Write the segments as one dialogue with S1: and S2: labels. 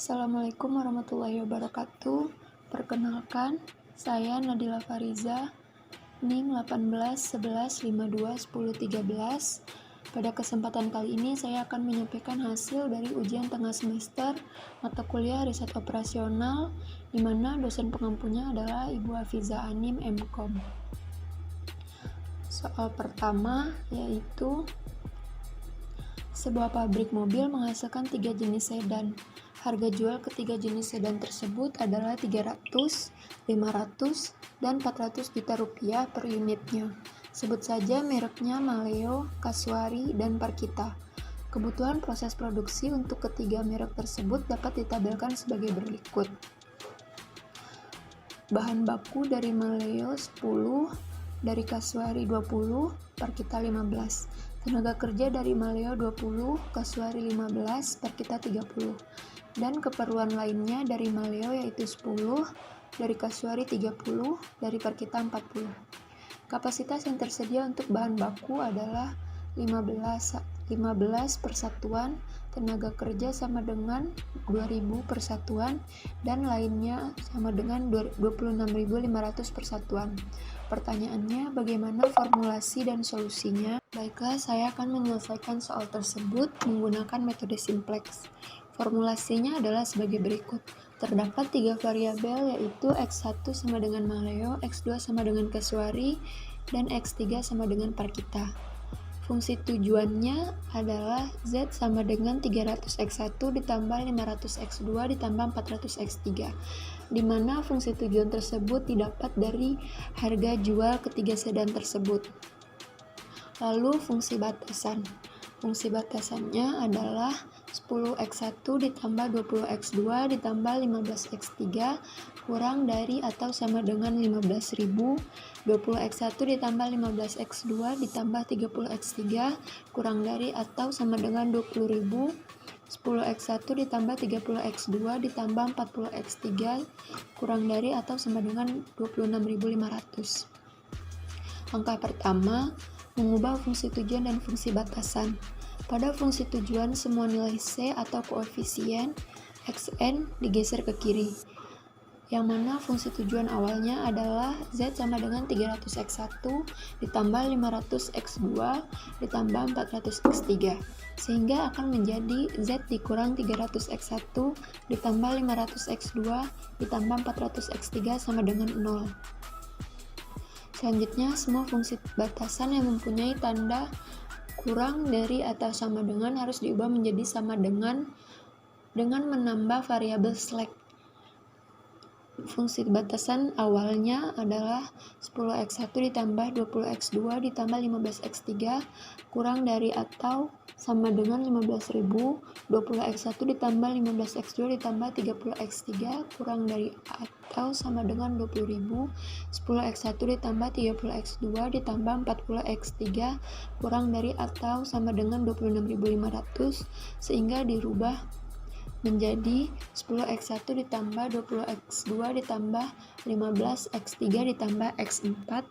S1: Assalamualaikum warahmatullahi wabarakatuh. Perkenalkan, saya Nadila Fariza, NIM 1811521013. Pada kesempatan kali ini saya akan menyampaikan hasil dari ujian tengah semester mata kuliah riset operasional, di mana dosen pengampunya adalah Ibu Hafiza Anim MKom. Soal pertama yaitu sebuah pabrik mobil menghasilkan 3 jenis sedan. Harga jual ketiga jenis sedan tersebut adalah 300, 500, dan 400 juta rupiah per unitnya. Sebut saja mereknya Maleo, Kasuari, dan Parkita. Kebutuhan proses produksi untuk ketiga merek tersebut dapat ditabelkan sebagai berikut. Bahan baku dari Maleo 10, dari Kasuari 20, Parkita 15. Tenaga kerja dari Maleo 20, Kasuari 15, Parkita 30. Dan keperluan lainnya dari Maleo yaitu 10, dari Kasuari 30, dari Parkita 40. Kapasitas yang tersedia untuk bahan baku adalah 15 persatuan, tenaga kerja sama dengan 2000 persatuan, dan lainnya sama dengan 26.500 persatuan. Pertanyaannya, bagaimana formulasi dan solusinya? Baiklah, saya akan menyelesaikan soal tersebut menggunakan metode simplex. Formulasinya adalah sebagai berikut. Terdapat 3 variabel yaitu X1 sama dengan Maleo, X2 sama dengan Kasuari, dan X3 sama dengan Parkita. Fungsi tujuannya adalah Z sama dengan 300X1 ditambah 500X2 ditambah 400X3, di mana fungsi tujuan tersebut didapat dari harga jual ketiga sedan tersebut. Lalu fungsi batasan. Fungsi batasannya adalah 10X1 ditambah 20X2 ditambah 15X3 kurang dari atau sama dengan 15.000, 20X1 ditambah 15X2 ditambah 30X3 kurang dari atau sama dengan 20.000, 10X1 ditambah 30X2 ditambah 40X3 kurang dari atau sama dengan 26.500. Langkah pertama, mengubah fungsi tujuan dan fungsi batasan. Pada fungsi tujuan, semua nilai C atau koefisien Xn digeser ke kiri, yang mana fungsi tujuan awalnya adalah Z sama dengan 300X1 ditambah 500X2 ditambah 400X3, sehingga akan menjadi Z dikurang 300X1 ditambah 500X2 ditambah 400X3 sama dengan 0. Selanjutnya, semua fungsi batasan yang mempunyai tanda kurang dari atau sama dengan harus diubah menjadi sama dengan menambah variabel slack. Fungsi batasan awalnya adalah 10X1 ditambah 20X2 ditambah 15X3 kurang dari atau sama dengan 15.000, 20X1 ditambah 15X2 ditambah 30X3 kurang dari atau sama dengan 20.000, 10X1 ditambah 30X2 ditambah 40X3 kurang dari atau sama dengan 26.500, sehingga dirubah menjadi 10X1 ditambah 20X2 ditambah 15X3 ditambah X4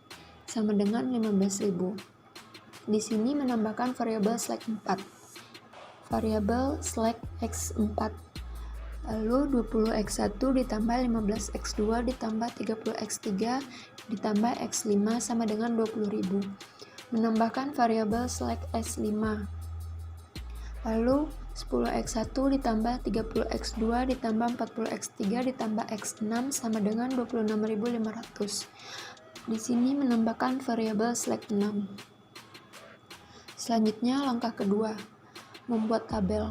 S1: sama dengan 15.000. Di sini menambahkan variabel slack 4. Variabel slack X4. Lalu 20X1 ditambah 15X2 ditambah 30X3 ditambah X5 sama dengan 20.000. Menambahkan variabel slack S5. Lalu 10X1 ditambah 30X2 ditambah 40X3 ditambah X6 sama dengan 26.500. Di sini menambahkan variabel slack 6. Selanjutnya langkah kedua, membuat tabel.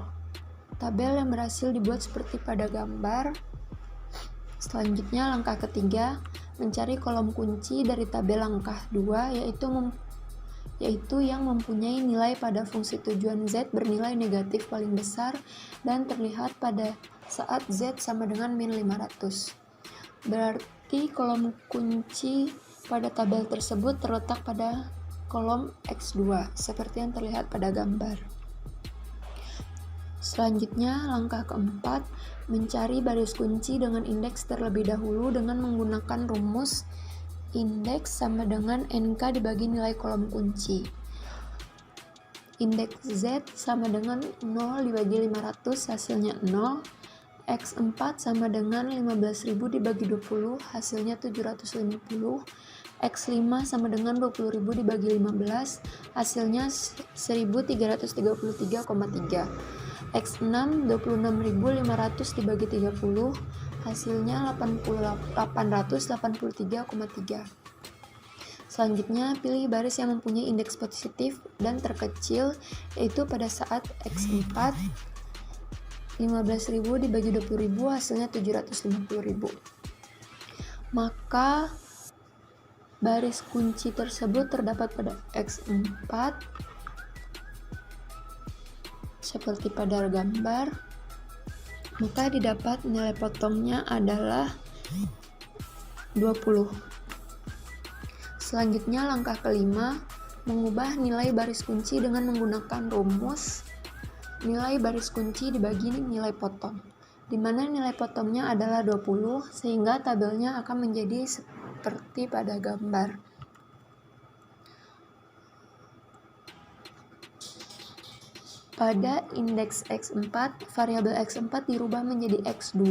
S1: Tabel yang berhasil dibuat seperti pada gambar. Selanjutnya langkah ketiga, mencari kolom kunci dari tabel langkah 2 yaitu yang mempunyai nilai pada fungsi tujuan Z bernilai negatif paling besar dan terlihat pada saat Z sama dengan min 500. Berarti kolom kunci pada tabel tersebut terletak pada kolom X2 seperti yang terlihat pada gambar. Selanjutnya langkah keempat, mencari baris kunci dengan indeks terlebih dahulu dengan menggunakan rumus indeks sama dengan NK dibagi nilai kolom kunci. Indeks Z sama dengan 0 dibagi 500 hasilnya 0, X4 sama dengan 15.000 dibagi 20, hasilnya 750. X5 sama dengan 20.000 dibagi 15, hasilnya 1333,3. X6 26.500 dibagi 30, hasilnya 883,3. Selanjutnya, pilih baris yang mempunyai indeks positif dan terkecil, yaitu pada saat X4 15.000 dibagi 20.000, hasilnya 750.000. Maka baris kunci tersebut terdapat pada X4 seperti pada gambar, maka didapat nilai potongnya adalah 20. Selanjutnya langkah kelima, mengubah nilai baris kunci dengan menggunakan rumus nilai baris kunci dibagi nilai potong, di mana nilai potongnya adalah 20, sehingga tabelnya akan menjadi seperti pada gambar. Pada indeks X4, variabel X4 dirubah menjadi X2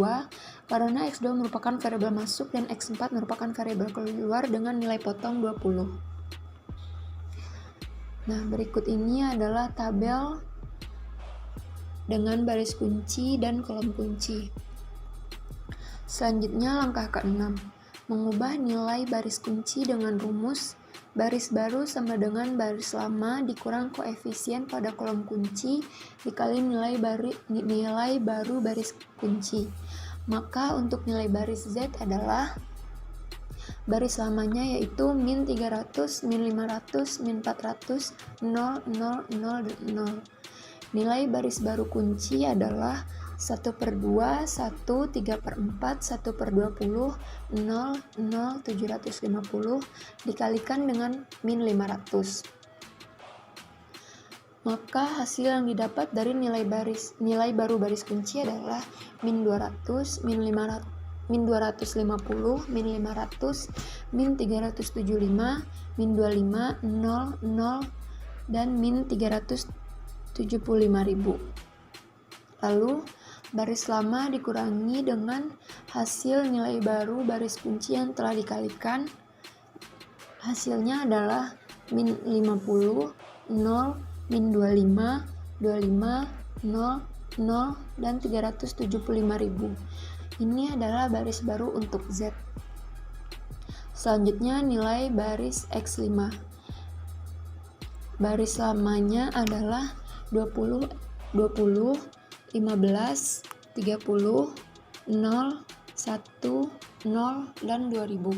S1: karena X2 merupakan variabel masuk dan X4 merupakan variabel keluar dengan nilai potong 20. Nah, berikut ini adalah tabel dengan baris kunci dan kolom kunci. Selanjutnya langkah ke-6, mengubah nilai baris kunci dengan rumus baris baru sama dengan baris lama dikurang koefisien pada kolom kunci dikali nilai baru baris kunci. Maka untuk nilai baris Z adalah baris lamanya yaitu min 300, min 500, min 400, 0, 0, 0, dan 0. Nilai baris baru kunci adalah 1/2, 1, 3/4, 1/20, 0, 0, 750 dikalikan dengan min 500. Maka hasil yang didapat dari nilai baru baris kunci adalah min 200, min 500, min 250, min 500, min 375, min 25, 0, 0, dan min 375.000. Lalu baris lama dikurangi dengan hasil nilai baru baris kunci yang telah dikalikan. Hasilnya adalah min 50, 0, min 25, 25, 0, 0, dan 375.000. Ini adalah baris baru untuk Z. Selanjutnya nilai baris X5. Baris lamanya adalah 20, 20, 15, 30, 0, 1, 0, dan 2000.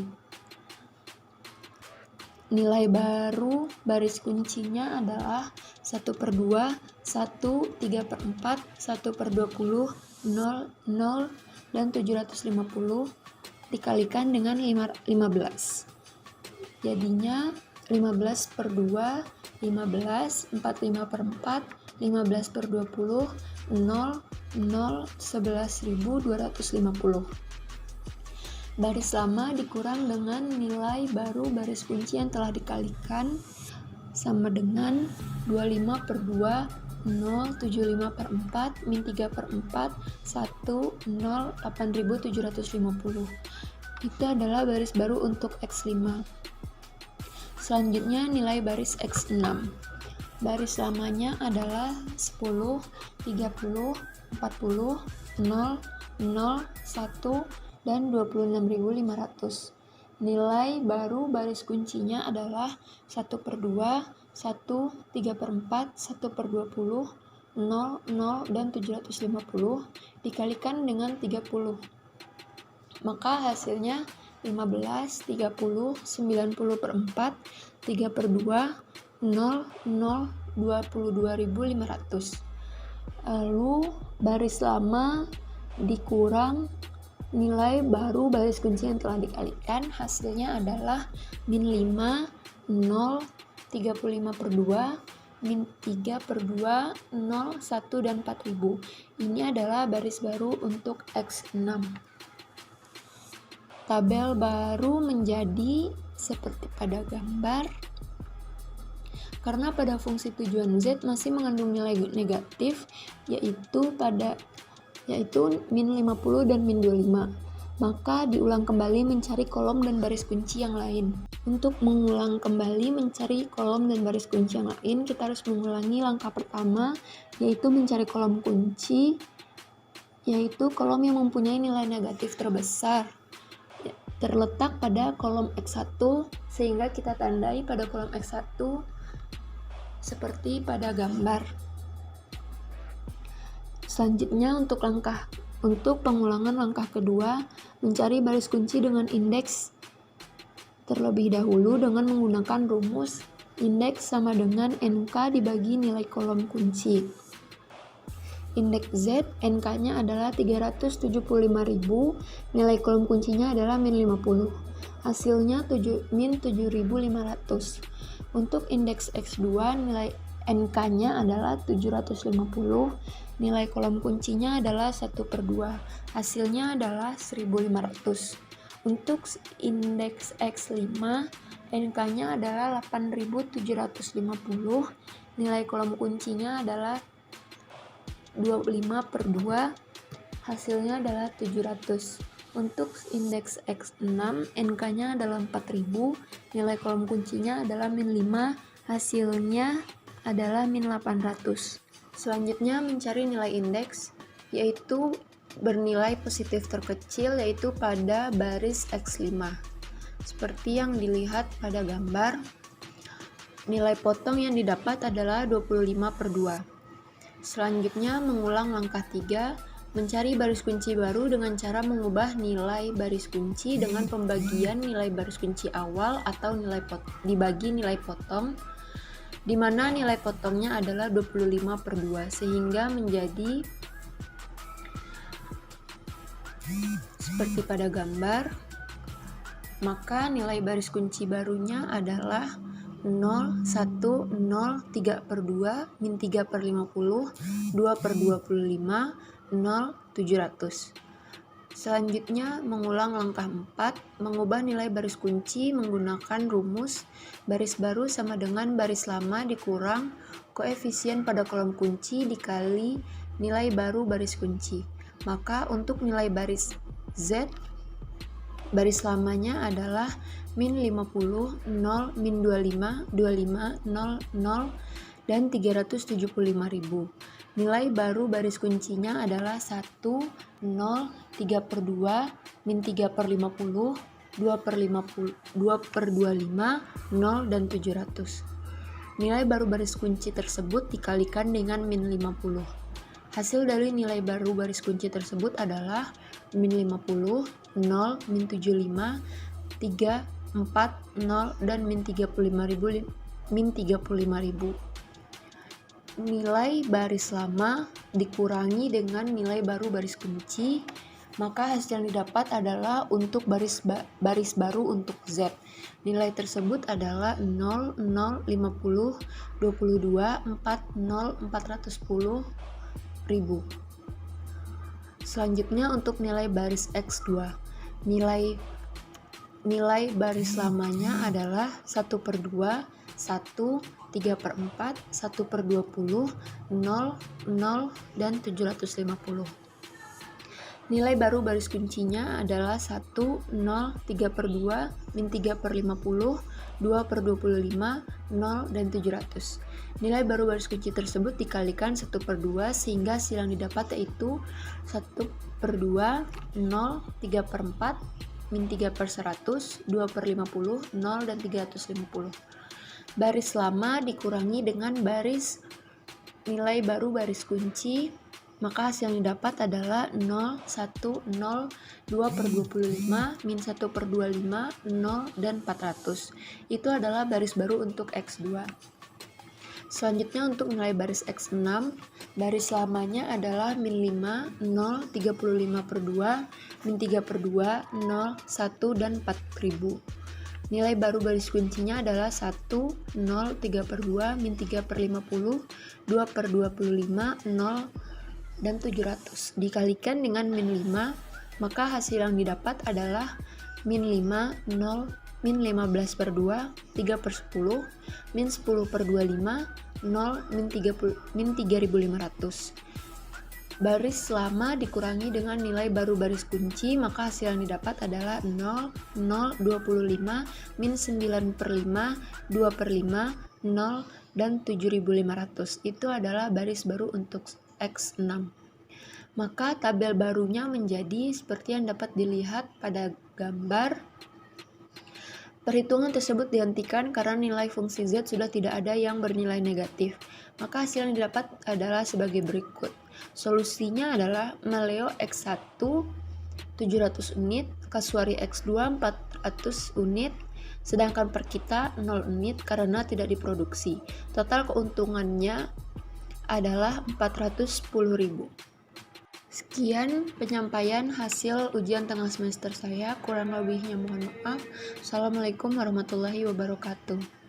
S1: Nilai baru baris kuncinya adalah 1/2, 1, 3/4, 1/20, 0, 0, dan 750 dikalikan dengan 15. Jadinya 15/2, 15, 45/4, 15/20, 0, 0, 11.250. Baris lama dikurang dengan nilai baru baris kunci yang telah dikalikan sama dengan 25/2, 0, 75/4, min 3/4, 1, 0, 8.750. Itu adalah baris baru untuk X5. Selanjutnya nilai baris X6. Baris lamanya adalah 10, 30, 40, 0, 0, 1, dan 26.500. Nilai baru baris kuncinya adalah 1/2, 1, 3/4, 1/20, 0, 0, dan 750 dikalikan dengan 30. Maka hasilnya 15, 30, 90/4, 3/2, 0, 0, 22.500. Lalu baris lama dikurang nilai baru baris kunci yang telah dikalikan, hasilnya adalah min 5, 0, 35/2, min 3/2, 0, 1, dan 4.000. Ini adalah baris baru untuk X6. Tabel baru menjadi seperti pada gambar. Karena pada fungsi tujuan Z masih mengandung nilai negatif, yaitu pada yaitu min 50 dan min 25. Maka diulang kembali mencari kolom dan baris kunci yang lain. Untuk mengulang kembali mencari kolom dan baris kunci yang lain, kita harus mengulangi langkah pertama, yaitu mencari kolom kunci, yaitu kolom yang mempunyai nilai negatif terbesar, terletak pada kolom X1, sehingga kita tandai pada kolom X1 seperti pada gambar. Selanjutnya untuk pengulangan langkah kedua, mencari baris kunci dengan indeks terlebih dahulu dengan menggunakan rumus indeks sama dengan NK dibagi nilai kolom kunci. Indeks Z, NK-nya adalah 375.000, nilai kolom kuncinya adalah min 50. Hasilnya min 7.500. Untuk indeks X2, nilai NK-nya adalah 750, nilai kolom kuncinya adalah 1/2, hasilnya adalah 1.500. Untuk indeks X5, NK-nya adalah 8.750, nilai kolom kuncinya adalah 25/2, hasilnya adalah 700. Untuk indeks X6, NK-nya adalah 4.000, nilai kolom kuncinya adalah min 5, hasilnya adalah min 800. Selanjutnya mencari nilai indeks, yaitu bernilai positif terkecil, yaitu pada baris X5. Seperti yang dilihat pada gambar, nilai potong yang didapat adalah 25/2. Selanjutnya mengulang langkah 3, mencari baris kunci baru dengan cara mengubah nilai baris kunci dengan pembagian nilai baris kunci awal atau dibagi nilai potong, di mana nilai potongnya adalah 25/2, sehingga menjadi seperti pada gambar. Maka nilai baris kunci barunya adalah 0, 1, 0, 3/2, min 3/50, 2/25, 0, 700. Selanjutnya mengulang langkah 4, mengubah nilai baris kunci menggunakan rumus baris baru sama dengan baris lama dikurang koefisien pada kolom kunci dikali nilai baru baris kunci. Maka untuk nilai baris Z, baris lamanya adalah min 50, 0, min 25, 25, 0, 0, dan 375.000. Nilai baru baris kuncinya adalah 1, 0, 3/2, min 3/50, 2/25, 0, dan 700. Nilai baru baris kunci tersebut dikalikan dengan min 50. Hasil dari nilai baru baris kunci tersebut adalah min 50, 0, min 75, 3, 4, 0, dan min 35.000. Nilai baris lama dikurangi dengan nilai baru baris kunci, maka hasil yang didapat adalah untuk baris baru untuk Z. Nilai tersebut adalah 0, 0, 50, 22, 4, 0, 410.000. Selanjutnya untuk nilai baris X2, nilai baris lamanya adalah 1/2, 1, 3/4, 1/20, 0, 0, dan 750. Nilai baru baris kuncinya adalah 1, 0, 3/2, min 3/50, 2/25, 0, dan 700. Nilai baru baris kunci tersebut dikalikan 1/2 sehingga hasil yang didapat yaitu 1/2, 0, 3/4, min 3/100, 2/50, 0, dan 350. Baris lama dikurangi dengan nilai baru baris kunci, maka hasil yang didapat adalah 0, 1, 0, 2/25, min 1/25, 0, dan 400. Itu adalah baris baru untuk X2. Selanjutnya untuk nilai baris X6, baris lamanya adalah min 5, 0, 35/2, min 3/2, 0, 1, dan 4.000. Nilai baru baris kuncinya adalah 1, 0, 3/2, min 3/50, 2/25, 0, dan 700. Dikalikan dengan min 5, maka hasil yang didapat adalah min 5, 0, min 15/2, 3/10, min 10/25, 0, min 3.500. baris lama dikurangi dengan nilai baru baris kunci, maka hasil yang didapat adalah 0, 0, 25, min 9 per 5, 2 per 5, 0, dan 7500. Itu adalah baris baru untuk X6. Maka tabel barunya menjadi seperti yang dapat dilihat pada gambar. Perhitungan tersebut dihentikan karena nilai fungsi Z sudah tidak ada yang bernilai negatif. Maka hasil yang didapat adalah sebagai berikut. Solusinya adalah Meleo X1 700 unit, Kasuari X2 400 unit, sedangkan per kita 0 unit karena tidak diproduksi. Total keuntungannya adalah 410.000. Sekian penyampaian hasil ujian tengah semester saya, kurang lebihnya mohon maaf. Assalamualaikum warahmatullahi wabarakatuh.